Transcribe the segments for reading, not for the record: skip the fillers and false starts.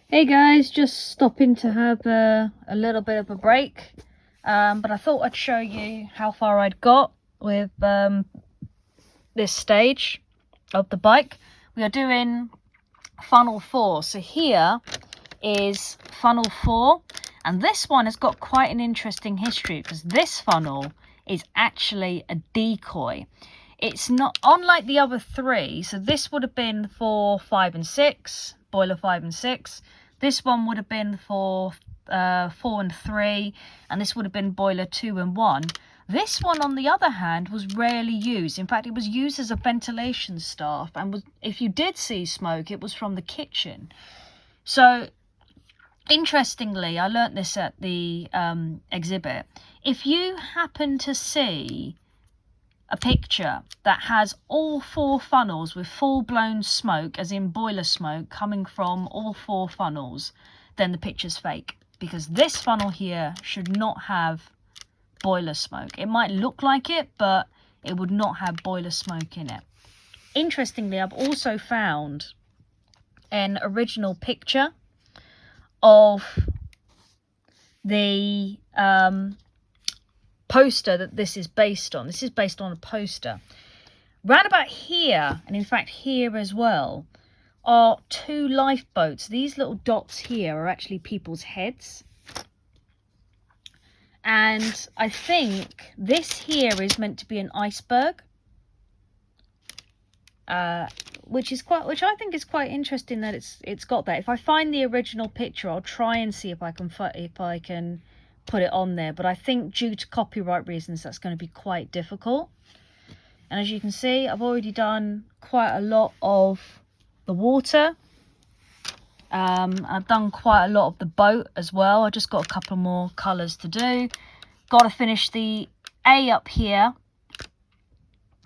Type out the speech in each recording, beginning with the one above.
Hey guys, just stopping to have a little bit of a break, but I thought I'd show you how far I'd got with this stage of the bike. We are doing funnel 4, so here is funnel 4, and this one has got quite an interesting history because this funnel is actually a decoy. It's not unlike the other three, so this would have been for 5 and 6, boiler 5 and 6. This one would have been for 4 and 3, and this would have been boiler 2 and 1. This one, on the other hand, was rarely used. In fact, it was used as a ventilation staff, and if you did see smoke, it was from the kitchen. So, interestingly, I learnt this at the exhibit. If you happen to see a picture that has all 4 funnels with full-blown smoke, as in boiler smoke, coming from all 4 funnels, then the picture's fake. Because this funnel here should not have boiler smoke. It might look like it, but it would not have boiler smoke in it. Interestingly, I've also found an original picture of the poster that this is based on. This is based on a poster. Round about here, and in fact here as well, are 2 lifeboats. These little dots here are actually people's heads. And I think this here is meant to be an iceberg, which I think is quite interesting that it's got that. If I find the original picture, I'll try and see if I can put it on there. But I think due to copyright reasons, that's going to be quite difficult. And as you can see, I've already done quite a lot of the water. I've done quite a lot of the boat as well. I just got a couple more colours to do. Got to finish the A up here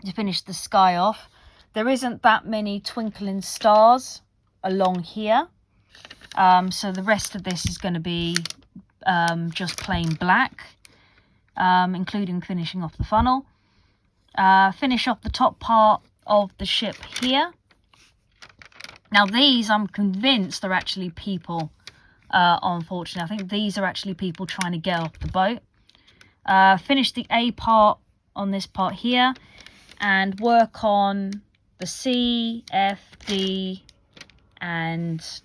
to finish the sky off. There isn't that many twinkling stars along here. So the rest of this is going to be just plain black, including finishing off the funnel. Finish off the top part of the ship here. Now these, I'm convinced, are actually people, unfortunately. I think these are actually people trying to get off the boat. Finish the A part on this part here, and work on the C, F, D, and C,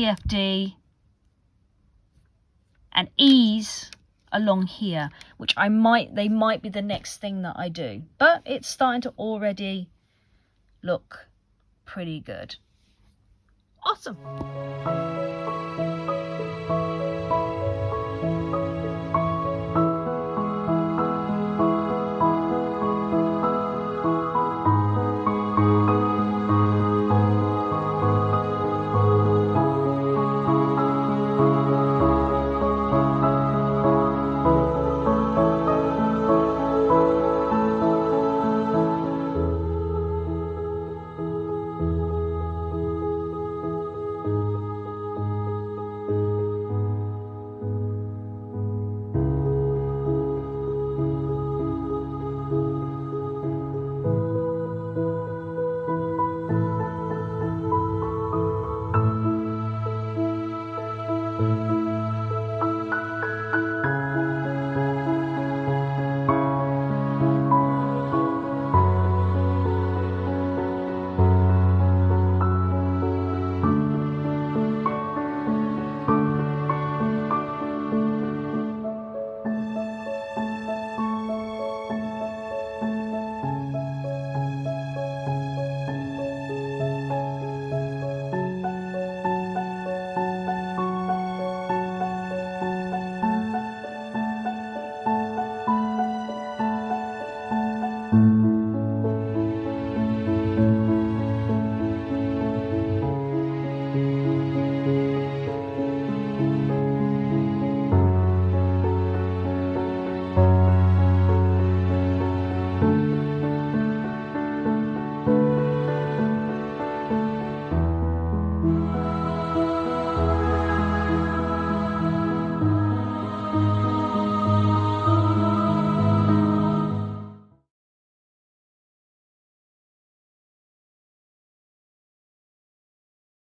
F, D, and E's along here, which they might be the next thing that I do. But it's starting to already look pretty good. Awesome.